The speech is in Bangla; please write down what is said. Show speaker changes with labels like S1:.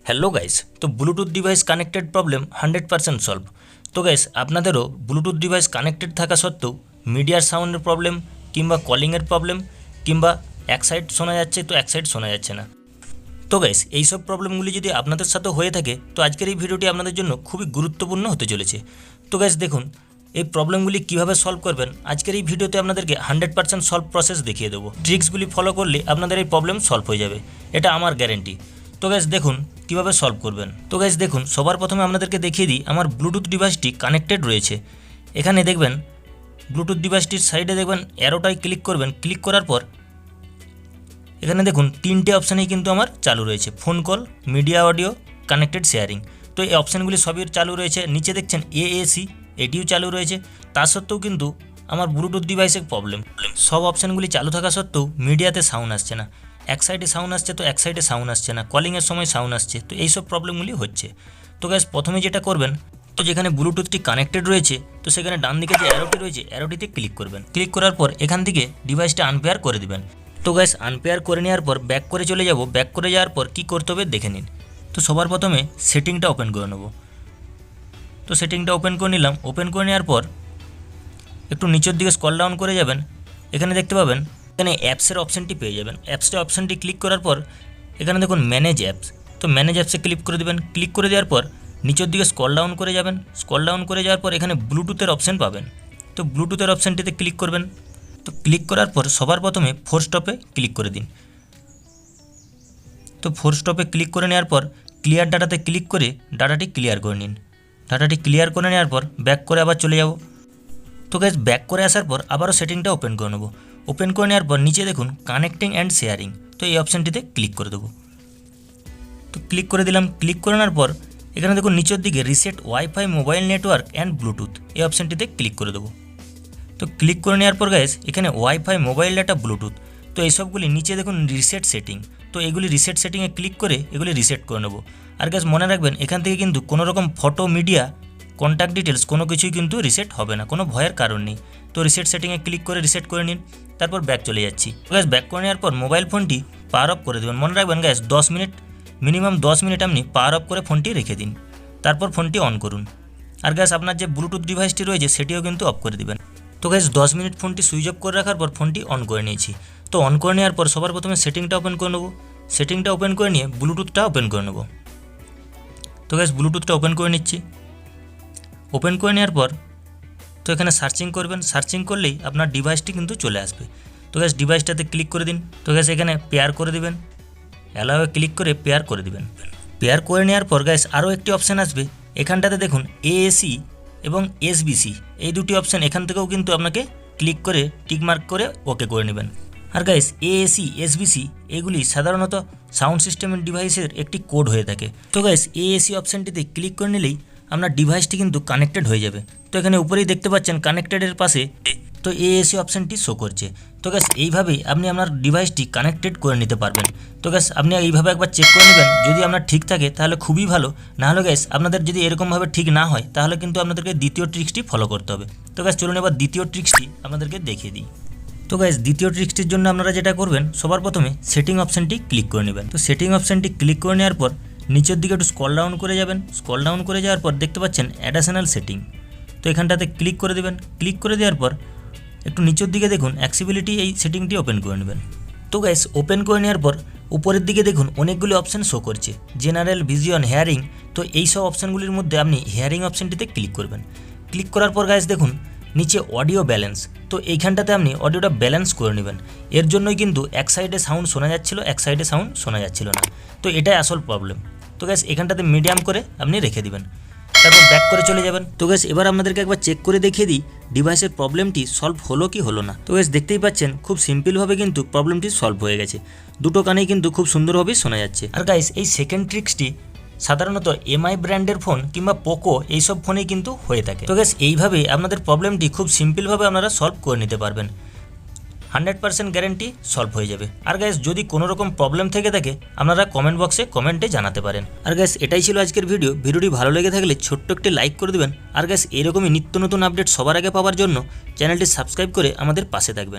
S1: হ্যালো গাইস, তো Bluetooth device connected problem 100% solve. তো গাইস, আপনাদেরও ব্লুটুথ ডিভাইস কানেক্টেড থাকা সত্ত্বেও মিডিয়ার সাউন্ডের প্রবলেম কিংবা কলিংয়ের প্রবলেম কিংবা এক সাইড শোনা যাচ্ছে তো এক সাইড শোনা যাচ্ছে না। তো গাইস, এইসব প্রবলেমগুলি যদি আপনাদের সাথে হয়ে থাকে তো আজকের এই ভিডিওটি আপনাদের জন্য খুবই গুরুত্বপূর্ণ হতে চলেছে। তো গাইস দেখুন, এই প্রবলেমগুলি কীভাবে সলভ করবেন আজকের এই ভিডিওতে আপনাদেরকে 100% সলভ প্রসেস দেখিয়ে দেবো। ট্রিক্সগুলি ফলো করলে আপনাদের এই প্রবলেম সলভ হয়ে যাবে, এটা আমার গ্যারেন্টি। তো গাইস দেখুন কীভাবে সলভ করবেন। তো গাইস দেখুন, সবার প্রথমে আপনাদেরকে দেখিয়ে দিই আমার ব্লুটুথ ডিভাইসটি কানেক্টেড রয়েছে। এখানে দেখবেন ব্লুটুথ ডিভাইসটির সাইডে দেখবেন অ্যারোটায় ক্লিক করবেন। ক্লিক করার পর এখানে দেখুন তিনটে অপশানেই কিন্তু আমার চালু রয়েছে, phone call, media audio, connected sharing. তো এই অপশানগুলি সবই চালু রয়েছে। নিচে দেখছেন এএসি, এটিও চালু রয়েছে। তা সত্ত্বেও কিন্তু আমার ব্লুটুথ ডিভাইসের প্রবলেম। সব অপশানগুলি চালু থাকা সত্ত্বেও মিডিয়াতে সাউন্ড আসছে না। এক সাইডে সাউন্ড আসছে তো এক সাইডে সাউন্ড আসছে না, কলিংয়ের সময় সাউন্ড আসছে। তো এইসব প্রবলেমগুলি হচ্ছে। তো গ্যাস প্রথমে যেটা করবেন, তো যেখানে ব্লুটুথটি কানেক্টেড রয়েছে তো সেখানে ডান দিকে যে অ্যারোটি রয়েছে অ্যারোটিতে ক্লিক করবেন। ক্লিক করার পর এখান থেকে ডিভাইসটা আনপেয়ার করে দিবেন। তো গ্যাস আনপেয়ার করে নেওয়ার পর ব্যাক করে চলে যাব। ব্যাক করে যাওয়ার পর কী করতে হবে দেখে নিন। তো সবার প্রথমে সেটিংটা ওপেন করে নেব। তো সেটিংটা ওপেন করে নিলাম। ওপেন করে নেওয়ার পর একটু নিচের দিকে স্ক্রল ডাউন করে যাবেন। এখানে দেখতে পাবেন এখানে অ্যাপসের অপশানটি পেয়ে যাবেন। অ্যাপসের অপশানটি ক্লিক করার পর এখানে দেখুন ম্যানেজ অ্যাপস। তো ম্যানেজ অ্যাপসে ক্লিক করে দেবেন। ক্লিক করে দেওয়ার পর নিচের দিকে স্ক্রল ডাউন করে যাবেন। স্ক্রল ডাউন করে যাওয়ার পর এখানে ব্লুটুথের অপশান পাবেন। তো ব্লুটুথের অপশানটিতে ক্লিক করবেন। তো ক্লিক করার পর সবার প্রথমে ফোর স্টপে ক্লিক করে দিন। তো ফোর স্টপে ক্লিক করে নেওয়ার পর ক্লিয়ার ডাটাতে ক্লিক করে ডাটাটি ক্লিয়ার করে নিন। ডাটাটি ক্লিয়ার করে নেওয়ার পর ব্যাক করে আবার চলে যাব। তো গাইস ব্যাক করে আসার পর আবারও সেটিংটা ওপেন করে নেব। ওপেন করে নেওয়ার পর নিচে দেখুন কানেক্টিং অ্যান্ড শেয়ারিং। তো এই অপশানটিতে ক্লিক করে দেবো। তো ক্লিক করে দিলাম। ক্লিক করে নেওয়ার পর এখানে দেখুন নিচের দিকে reset wifi mobile network and Bluetooth, এই অপশানটিতে ক্লিক করে দেবো। তো ক্লিক করে নেওয়ার পর গাইস এখানে ওয়াইফাই, মোবাইল ডাটা, ব্লুটুথ, তো এইসবগুলি নিচে দেখুন রিসেট সেটিং। তো এগুলি রিসেট সেটিংয়ে ক্লিক করে এগুলি রিসেট করে নেব। আর গাইস মনে রাখবেন এখান থেকে কিন্তু কোনো রকম ফটো, মিডিয়া, কন্ট্যাক্ট ডিটেলস কোনো কিছুই কিন্তু রিসেট হবে না, কোনো ভয়ের কারণ নেই। তো রিসেট সেটিংয়ে ক্লিক করে রিসেট করে নিন। তারপর ব্যাক চলে যাচ্ছি। গ্যাস ব্যাক করে নেওয়ার পর মোবাইল ফোনটি পাওয়ার অফ করে দেবেন। মনে রাখবেন গ্যাস 10 মিনিট, মিনিমাম 10 মিনিট আপনি পাওয়ার অফ করে ফোনটি রেখে দিন। তারপর ফোনটি অন করুন। আর গ্যাস আপনার যে ব্লুটুথ ডিভাইসটি রয়েছে সেটিও কিন্তু অফ করে দেবেন। তো গ্যাস 10 মিনিট ফোনটি সুইচ অফ করে রাখার পর ফোনটি অন করে নিয়েছি। তো অন করে নেওয়ার পর সবার প্রথমে সেটিংটা ওপেন করে নেব। সেটিংটা ওপেন করে নিয়ে ব্লুটুথটা ওপেন করে নেব। তো গ্যাস ব্লুটুথটা ওপেন করে নিচ্ছি। ওপেন করে নেওয়ার পর তো এখানে সার্চিং করবেন। সার্চিং করলেই আপনার ডিভাইসটি কিন্তু চলে আসবে। তো গ্যাস ডিভাইসটাতে ক্লিক করে দিন। তো গ্যাস এখানে পেয়ার করে দিবেন। অ্যালাওয়ে ক্লিক করে পেয়ার করে দিবেন। পেয়ার করে নেওয়ার পর গ্যাস আরও একটি অপশান আসবে। এখানটাতে দেখুন এএসি এবং এসবিসি, এই দুটি অপশান এখান থেকেও কিন্তু আপনাকে ক্লিক করে টিকমার্ক করে ওকে করে নেবেন। আর গাইস এএসি, এসবিসি এগুলি সাধারণত সাউন্ড সিস্টেমের ডিভাইসের একটি কোড হয়ে থাকে। তো গাইস এএসি অপশানটিতে ক্লিক করে নিলেই আপনার ডিভাইসটি কিন্তু কানেক্টেড হয়ে যাবে। তো এখানে উপরেই দেখতে পাচ্ছেন কানেক্টেডের পাশে তো এএসি অপশানটি শো করছে। তো গ্যাস এইভাবেই আপনি আপনার ডিভাইসটি কানেক্টেড করে নিতে পারবেন। তো গ্যাস আপনি এইভাবে একবার চেক করে নেবেন, যদি আপনার ঠিক থাকে তাহলে খুবই ভালো। না হলে গ্যাস আপনাদের যদি এরকমভাবে ঠিক না হয় তাহলে কিন্তু আপনাদেরকে দ্বিতীয় ট্রিক্সটি ফলো করতে হবে। তো গ্যাস চলুন এবার দ্বিতীয় ট্রিক্সটি আপনাদেরকে দেখিয়ে দিই। তো গাইস দ্বিতীয় ট্রিক্সটির জন্য আপনারা যেটা করবেন সবার প্রথমে সেটিং অপশানটি ক্লিক করে নেবেন। তো সেটিং অপশানটি ক্লিক করে নেওয়ার পর নিচের দিকে একটু স্ক্রল ডাউন করে যাবেন। স্ক্রল ডাউন করে যাওয়ার পর দেখতে পাচ্ছেন অ্যাডিশনাল সেটিং। তো এখানটাতে ক্লিক করে দেবেন। ক্লিক করে দেওয়ার পর একটু নিচের দিকে দেখুন অ্যাক্সেসিবিলিটি, এই সেটিংটি ওপেন করে নেবেন। তো গাইস ওপেন করে নেওয়ার পর উপরের দিকে দেখুন অনেকগুলি অপশান শো করছে, জেনারেল, ভিজিওন, হেয়ারিং। তো এই সব অপশানগুলির মধ্যে আপনি হেয়ারিং অপশানটিতে ক্লিক করবেন। ক্লিক করার পর গাইস দেখুন নিচে অডিও ব্যালেন্স। তো এইখানটাতে আপনি অডিওটা ব্যালেন্স করে নেবেন। এর জন্যই কিন্তু এক সাইডে সাউন্ড শোনা যাচ্ছিল, এক সাইডে সাউন্ড শোনা যাচ্ছিল না। তো এটাই আসল প্রবলেম। তো গাইস এখানটাতে মিডিয়াম করে আপনি রেখে দিবেন। তারপর ব্যাক করে চলে যাবেন। তো গাইস এবার আপনাদেরকে একবার চেক করে দেখিয়ে দিই ডিভাইসের প্রবলেমটি সলভ হলো কি হলো না। তো গাইস দেখতেই পাচ্ছেন খুব সিম্পলভাবে কিন্তু প্রবলেমটি সলভ হয়ে গেছে। দুটো কানেই কিন্তু খুব সুন্দরভাবে শোনা যাচ্ছে। আর গাইস এই সেকেন্ড ট্রিক্সটি সাধারণত এমআই ব্র্যান্ডের ফোন কিংবা পোকো এইসব ফোনেই কিন্তু হয়ে থাকে। তো গাইস এইভাবেই আপনাদের প্রবলেমটি খুব সিম্পলভাবে আপনারা সলভ করে নিতে পারবেন। 100% গ্যারেন্টি সলভ হয়ে যাবে। আর গাইস যদি কোনো রকম প্রবলেম থেকে থাকে আপনারা কমেন্ট বক্সে কমেন্টে জানাতে পারেন। আর গাইস এটাই ছিল আজকের ভিডিও। ভিডিওটি ভালো লেগে থাকলে ছোট্ট একটি লাইক করে দেবেন। আর গাইস এরকমই নিত্য নতুন আপডেট সবার আগে পাওয়ার জন্য চ্যানেলটি সাবস্ক্রাইব করে আমাদের পাশে থাকবেন।